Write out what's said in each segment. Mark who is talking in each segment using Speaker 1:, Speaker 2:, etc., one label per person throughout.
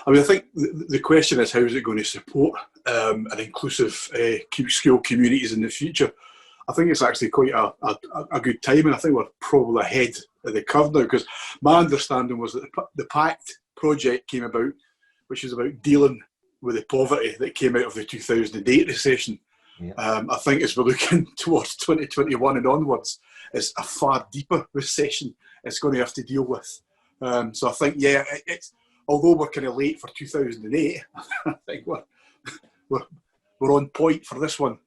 Speaker 1: I mean, I think the question is, how is it going to support an inclusive school communities in the future? I think it's actually quite a good time, and I think we're probably ahead of the curve now, because my understanding was that the PACT project came about, which is about dealing with the poverty that came out of the 2008 recession.
Speaker 2: Yeah.
Speaker 1: I think as we're looking towards 2021 and onwards, it's a far deeper recession it's going to have to deal with. So I think, yeah, it's although we're kind of late for 2008, I think we're on point for this one.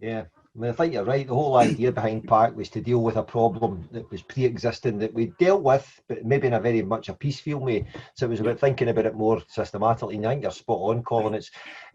Speaker 2: Yeah. I mean, I think you're right. The whole idea behind PACT was to deal with a problem that was pre-existing, that we dealt with, but maybe in a very much a piecemeal way. So it was about thinking about it more systematically. And I think you're spot on, Colin. It's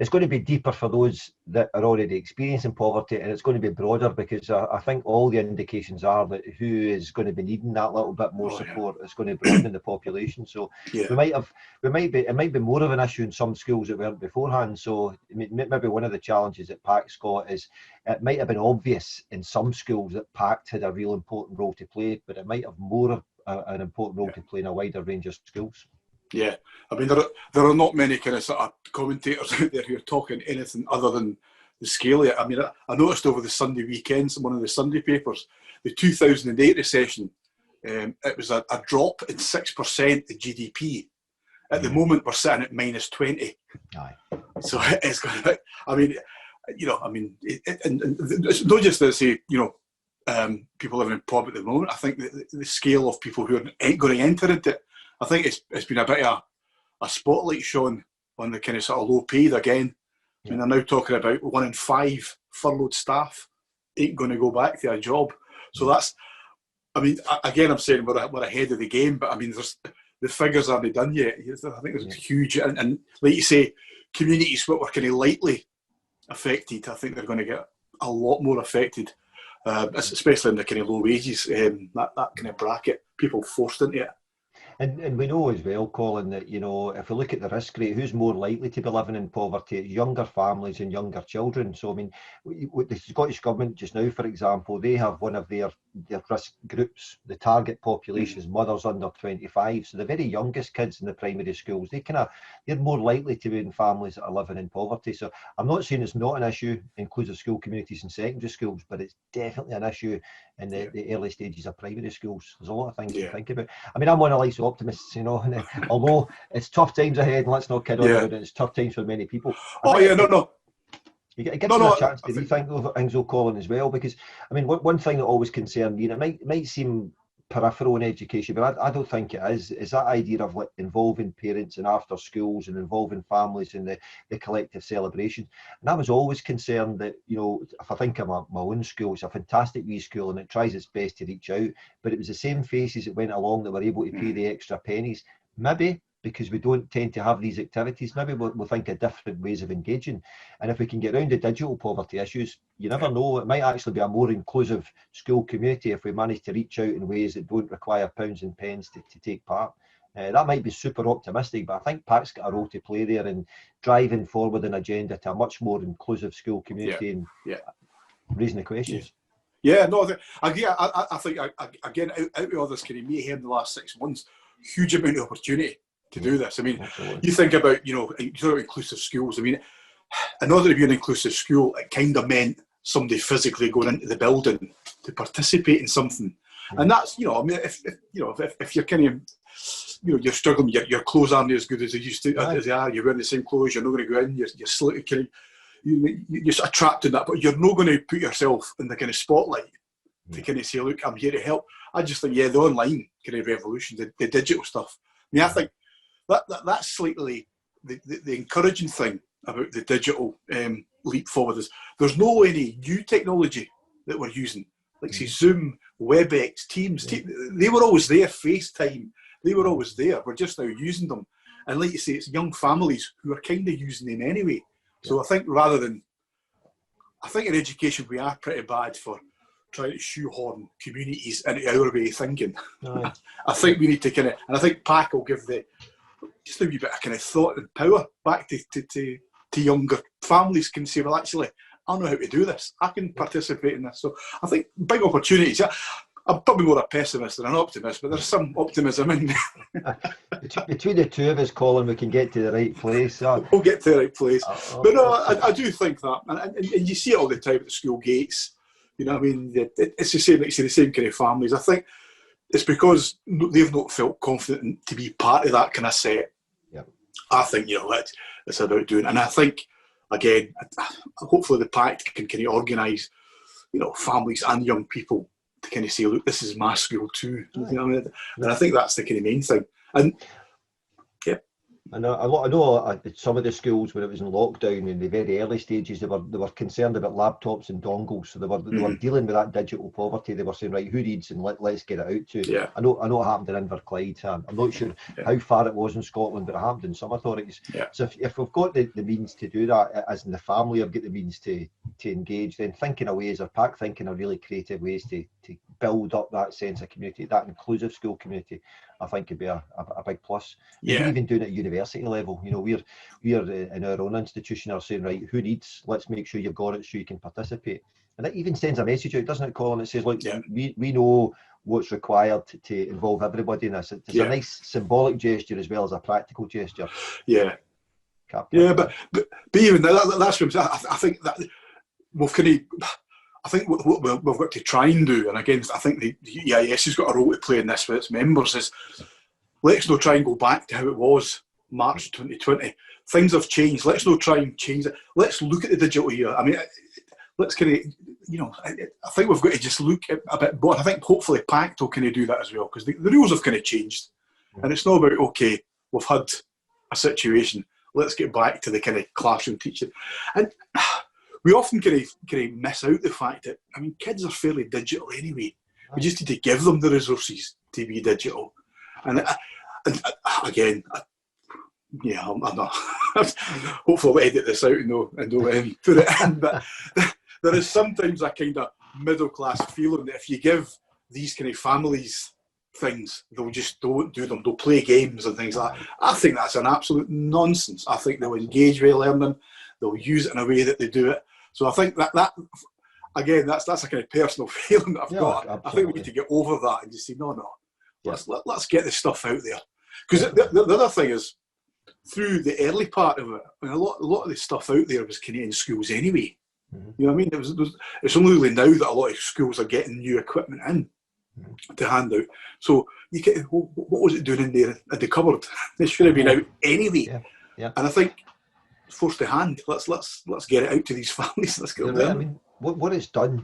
Speaker 2: going to be deeper for those that are already experiencing poverty, and it's going to be broader, because I think all the indications are that who is going to be needing that little bit more support is going to broaden the population. So it might be more of an issue in some schools that weren't beforehand. So maybe one of the challenges that PACT's got is it might have been obvious in some schools that PACT had a real important role to play, but it might have more of an important role to play in a wider range of schools.
Speaker 1: Yeah, I mean, there are not many kind of sort of commentators out there who are talking anything other than the scale of it. I mean, I noticed over the Sunday weekends in one of the Sunday papers, the 2008 recession, it was a drop in 6% in GDP. At the moment, we're sitting at -20.
Speaker 2: Aye.
Speaker 1: So it's going to, I mean, and it's not just to say, people living in poverty at the moment. I think the scale of people who are going to enter into it, I think it's been a bit of a spotlight shone on the kind of sort of low paid again. I mean, they're now talking about 1 in 5 furloughed staff ain't going to go back to a job. So that's, I mean, again, I'm saying we're ahead of the game, but I mean, the figures aren't done yet. I think it's huge. And like you say, communities that were kind of lightly affected, I think they're going to get a lot more affected, especially in the kind of low wages, that kind of bracket, people forced into it.
Speaker 2: And we know as well, Colin, that, if we look at the risk rate, who's more likely to be living in poverty? It's younger families and younger children. So, I mean, with the Scottish Government just now, for example, they have one of their risk groups, the target population is mothers under 25. So the very youngest kids in the primary schools, they're more likely to be in families that are living in poverty. So I'm not saying it's not an issue, inclusive school communities and secondary schools, but it's definitely an issue in the early stages of primary schools. There's a lot of things to think about. I mean, I'm one of life's optimists, and although it's tough times ahead, and let's not kid on about it, it's tough times for many people. It gives you a chance to rethink over things, Colin, as well, because, I mean, one thing that always concerned me, and it might seem peripheral in education, but I don't think it is that idea of involving parents and after schools and involving families in the collective celebration. And I was always concerned that, if I think of my own school, it's a fantastic wee school and it tries its best to reach out, but it was the same faces that went along that were able to pay the extra pennies. Maybe because we don't tend to have these activities, maybe we'll think of different ways of engaging. And if we can get around the digital poverty issues, you never know, it might actually be a more inclusive school community if we manage to reach out in ways that don't require pounds and pence to take part. That might be super optimistic, but I think PACT's got a role to play there in driving forward an agenda to a much more inclusive school community and raising the questions.
Speaker 1: I think, again, out of all this kind of mayhem in the last 6 months, huge amount of opportunity to do this. I mean, absolutely. You think about, inclusive schools. I mean, in order to be an inclusive school, it kind of meant somebody physically going into the building to participate in something. And that's, I mean, if you're kind of, you're struggling, your clothes aren't as good as they used to, as they are, you're wearing the same clothes, you're not going to go in, you're sort of trapped in that, but you're not going to put yourself in the kind of spotlight to kind of say, look, I'm here to help. I just think, the online kind of revolution, the digital stuff. I mean, I think that's slightly the encouraging thing about the digital leap forward is there's no any new technology that we're using. Like say Zoom, WebEx, Teams, they were always there, FaceTime, they were always there. We're just now using them. And like you say, it's young families who are kind of using them anyway. So I think I think in education we are pretty bad for trying to shoehorn communities into our way of thinking. I think we need to and I think PAC will give just a wee bit of kind of thought and power back to younger families can say, well, actually, I know how to do this. I can participate in this. So I think big opportunities. I'm probably more a pessimist than an optimist, but there's some optimism in there.
Speaker 2: Between the two of us, Colin, we can get to the right place.
Speaker 1: We'll get to the right place. But no, I do think that, and you see it all the time at the school gates. You know what I mean? It's the same, like, the same kind of families. I think it's because they've not felt confident to be part of that kind of set.
Speaker 2: Yeah.
Speaker 1: I think, you know, it's about doing, and I think, again, hopefully the PACT can kind of organise, you know, families and young people to kind of say, look, this is my school too. You know what I mean? And I think that's the kind of main thing. And yeah.
Speaker 2: I know some of the schools when it was in lockdown in the very early stages, they were concerned about laptops and dongles, so they were dealing with that digital poverty. They were saying, right, who needs, and let's get it out to.
Speaker 1: Yeah.
Speaker 2: I know it happened in Inverclyde. I'm not sure how far it was in Scotland, but it happened in some authorities.
Speaker 1: Yeah.
Speaker 2: So if we've got the means to do that, as in the family have got the means to engage, then thinking of ways, or PACT thinking of really creative ways to build up that sense of community, that inclusive school community, I think could be a big plus.
Speaker 1: Yeah.
Speaker 2: Even doing it at university level, you know, we're in our own institution are saying, right, who needs, let's make sure you've got it so you can participate. And that even sends a message out, doesn't it, Colin? It says, look, we know what's required to involve everybody in this. It's a nice symbolic gesture as well as a practical gesture.
Speaker 1: Yeah. Yeah, but even that's what I think that we've kind of, I think what we've got to try and do, and again, I think the EIS has got a role to play in this with its members, is let's not try and go back to how it was March 2020. Things have changed. Let's not try and change it. Let's look at the digital year. I mean, let's kind of, you know, I think we've got to just look at a bit more. I think hopefully PACT will kind of do that as well, because the rules have kind of changed. And it's not about, okay, we've had a situation, let's get back to the kind of classroom teaching. And we often kind of miss out the fact that, I mean, kids are fairly digital anyway. We just need to give them the resources to be digital. And again, I'm not. Hopefully, I'll edit this out and don't put it in. But there is sometimes a kind of middle class feeling that if you give these kind of families things, they'll just don't do them. They'll play games and things like that. I think that's an absolute nonsense. I think they'll engage with learning. They'll use it in a way that they do it. So I think that again, that's a kind of personal feeling that I've got. Absolutely. I think we need to get over that and just say, no, let's get this stuff out there. Because the other thing is, through the early part of it, I mean, a lot of the stuff out there was Canadian schools anyway. You know what I mean? It's only really now that a lot of schools are getting new equipment in to hand out. So you get, what was it doing in there in the cupboard? It should have been out anyway. And I think, force the hand. Let's get it out to these families. Let's get them there.
Speaker 2: I mean, what it's done,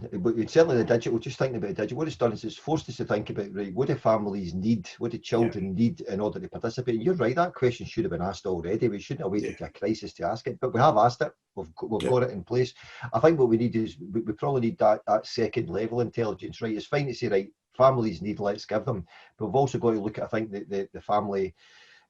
Speaker 2: certainly the digital, just thinking about digital, what it's done is it's forced us to think about, right, what do families need, what do children need in order to participate? And you're right, that question should have been asked already. We shouldn't have waited to a crisis to ask it, but we have asked it. We've got it in place. I think what we need is, we probably need that second level intelligence, right? It's fine to say, right, families need, let's give them, but we've also got to look at, I think, the family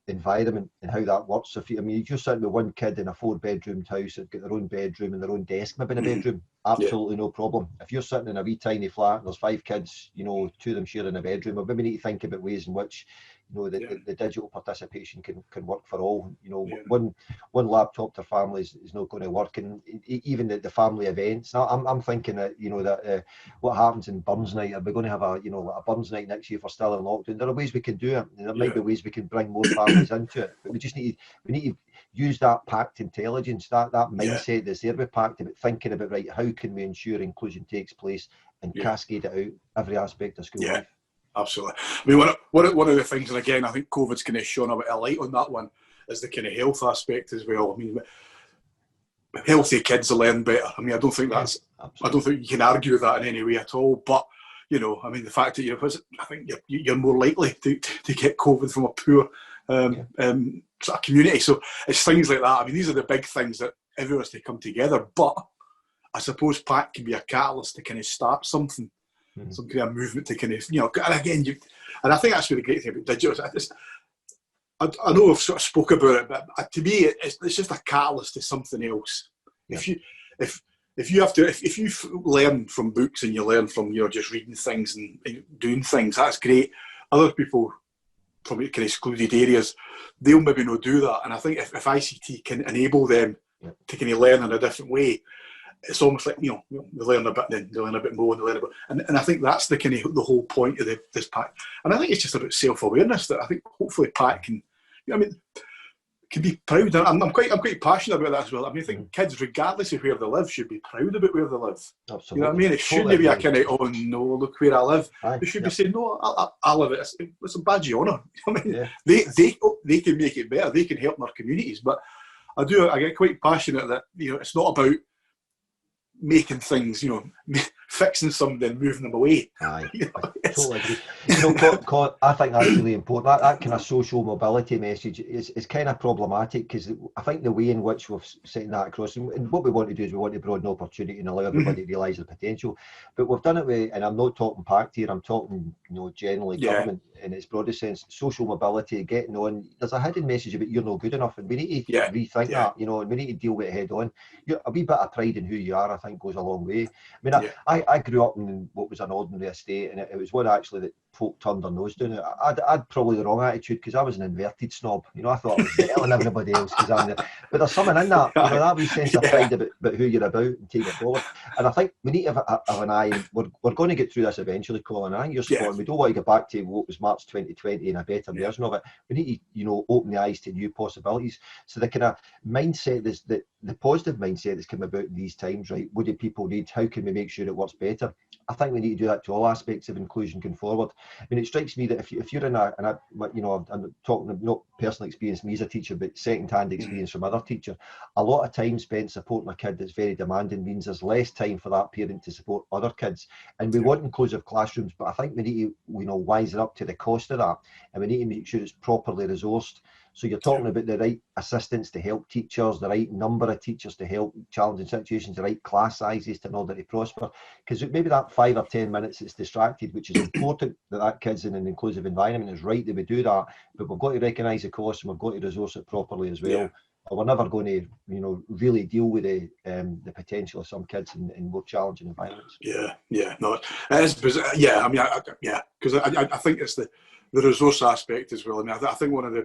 Speaker 2: environment and how that works. If you're sitting with one kid in a 4-bedroom house, they've got their own bedroom and their own desk, maybe in a bedroom, absolutely no problem. If you're sitting in a wee tiny flat and there's 5 kids, you know, 2 of them sharing a bedroom, we maybe need to think about ways in which, you know, the digital participation can work for all. You know, one laptop to families is not going to work, and even the family events. Now, I'm thinking that, you know, that what happens in Burns Night, are we going to have a Burns Night next year if we're still in lockdown? There are ways we can do it, and there might be ways we can bring more families into it, but we need to use that PACT intelligence, that mindset that's there with PACT, about thinking about, right, how can we ensure inclusion takes place and cascade it out every aspect of school life.
Speaker 1: Absolutely. I mean, one of the things, and again, I think COVID's kind of shone a bit of light on that one, is the kind of health aspect as well. I mean, healthy kids will learn better. I mean, I don't think you can argue with that in any way at all. But, you know, I mean, the fact that I think you're more likely to get COVID from a poor sort of community. So it's things like that. I mean, these are the big things that everyone has to come together. But I suppose PACT can be a catalyst to kind of start something. Some kind of movement to kind of, you know, and again, and I think that's really the great thing about digital. I know I've sort of spoke about it, but to me, it's just a catalyst to something else. Yeah. If you learn from books and you learn from, you know, just reading things and doing things, that's great. Other people from kind of excluded areas, they'll maybe not do that. And I think if ICT can enable them to kind of learn in a different way, it's almost like, you know, they learn a bit, then they learn a bit more, and they learn a bit, and I think that's the kind of the whole point of this PACT. And I think it's just about self-awareness that I think hopefully PACT can I mean, can be proud. I'm quite passionate about that as well. I mean, I think kids, regardless of where they live, should be proud about where they live.
Speaker 2: Absolutely.
Speaker 1: You know what I mean? It shouldn't be a kind of, oh no, look where I live. They should be saying, no, I live it. It's a badge of honour. I mean, they can make it better. They can help their communities. But I get quite passionate that, you know, it's not about making things, you know, fixing something and moving them away.
Speaker 2: Aye, you know, I totally agree. You know, Colin, I think that's really important. That kind of social mobility message is kind of problematic, because I think the way in which we've sent that across, and what we want to do is we want to broaden opportunity and allow everybody to realise their potential. But we've done it with, and I'm not talking PACT here, I'm talking, you know, generally government in its broadest sense, social mobility, getting on. There's a hidden message about you're not good enough, and we need to rethink that, you know, and we need to deal with it head on. A wee bit of pride in who you are, I think, goes a long way. I mean, I grew up in what was an ordinary estate, and it was one actually that folk turned their nose down. I'd probably the wrong attitude, because I was an inverted snob. You know, I thought I was better than everybody else because I'm there. But there's something in that, you know, that wee sense of pride about who you're about, and take it forward. And I think we need to have an eye. We're going to get through this eventually, Colin. I think you're spot on. We don't want to go back to what was March 2020 and a better version of it. We need to, you know, open the eyes to new possibilities. So the kind of mindset, the positive mindset that's come about in these times, right? What do people need? How can we make sure it works better? I think we need to do that to all aspects of inclusion going forward. I mean, it strikes me that if you're in you know, I'm talking not personal experience me as a teacher, but second-hand experience from other teachers. A lot of time spent supporting a kid that's very demanding means there's less time for that parent to support other kids. And we want inclusive classrooms, but I think we need to, you know, wisen up to the cost of that, and we need to make sure it's properly resourced. So you're talking about the right assistants to help teachers, the right number of teachers to help challenging situations, the right class sizes in order to prosper. Because maybe that 5 or 10 minutes it's distracted, which is important that kid's in an inclusive environment. It's right that we do that, but we've got to recognise the cost, and we've got to resource it properly as well. Or we're never going to, you know, really deal with the potential of some kids in more challenging environments.
Speaker 1: No, it is bizarre. I mean, because I think it's the resource aspect as well. I mean, I think one of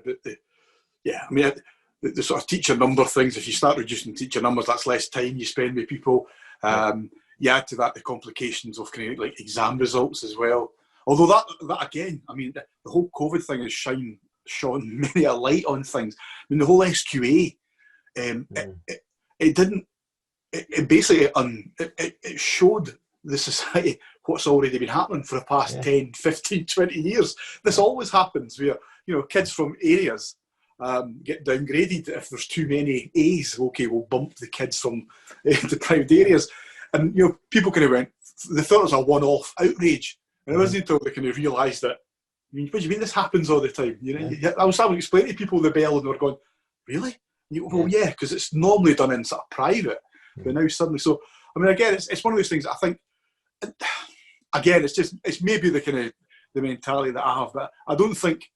Speaker 1: I mean, the sort of teacher number things, if you start reducing teacher numbers, that's less time you spend with people. You add to that the complications of kind of like exam results as well. Although that again, I mean, the whole COVID thing has shone many a light on things. I mean, the whole SQA, it basically it showed the society what's already been happening for the past 10, 15, 20 years. This always happens where, you know, kids from areas get downgraded if there's too many A's. Okay, we'll bump the kids from deprived areas. And, you know, people kind of went, they thought it was a one-off outrage. And it wasn't until they kind of realised that, I mean, what do you mean this happens all the time? You know, I was having to explain to people the bell, and they were going, really? Well, yeah, because it's normally done in sort of private. But now suddenly, so, I mean, again, it's one of those things I think, again, it's maybe the kind of the mentality that I have, but I don't think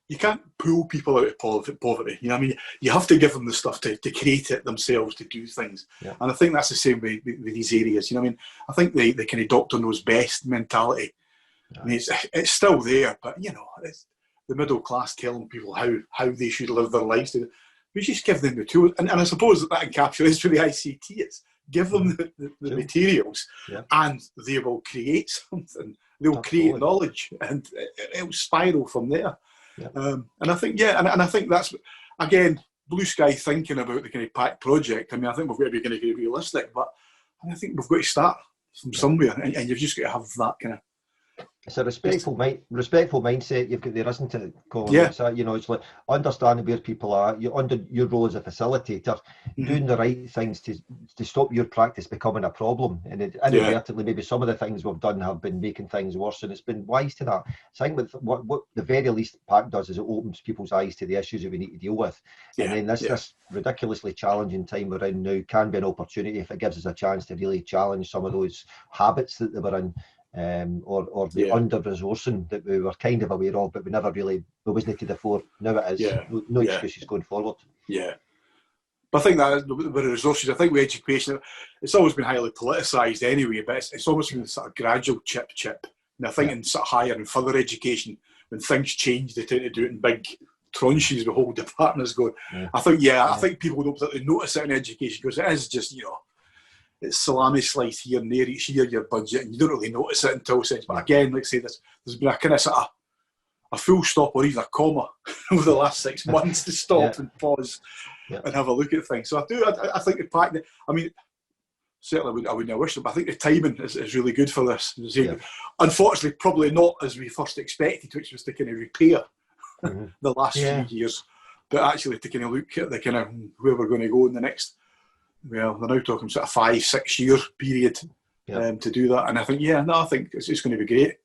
Speaker 1: you can't pull people out of poverty. You know what I mean? You have to give them the stuff to create it themselves, to do things. And I think that's the same with these areas. You know what I mean? I think the kind of doctor knows best mentality. I mean, it's still there, but, you know, it's the middle class telling people how they should live their lives. We just give them the tools. And I suppose that encapsulates for the ICT. It's give them the materials, and they will create something. They'll create knowledge, and it'll spiral from there. And I think, and I think that's, again, blue sky thinking about the kind of PACT project. I mean, I think we've got to be kind of realistic, but I think we've got to start from somewhere, and you've just got to have that kind of.
Speaker 2: It's a respectful mindset you've got there, isn't it, Colin? It's you know, it's like understanding where people are. You're under your role as a facilitator, doing the right things to stop your practice becoming a problem. And inadvertently, maybe some of the things we've done have been making things worse, and it's been wise to that. So I think with what the very least PACT does is it opens people's eyes to the issues that we need to deal with. And then this ridiculously challenging time we're in now can be an opportunity if it gives us a chance to really challenge some of those habits that they were in. Or the under-resourcing that we were kind of aware of, but we never really, we wasn't to the fore. Now it is. No excuses going forward.
Speaker 1: But I think that with the resources, I think with education, it's always been highly politicised anyway, but it's almost been a sort of gradual chip. And I think in sort of higher and further education, when things change, they tend to do it in big tranches with whole departments going. I think people don't particularly notice it in education because it is just, you know, it's salami slice here and there each year, your budget, and you don't really notice it until since. But again, like I say, there's been a kind of sort of a full stop or even a comma over the last 6 months to stop and pause and have a look at things. So I think the PACT, I mean, certainly I wouldn't wish it, but I think the timing is really good for this. Unfortunately, probably not as we first expected, which was to kind of repair the last few years, but actually to kind of look at the kind of where we're going to go in the next, well, they're now talking sort of 5-6 year period to do that. And I think, I think it's going to be great.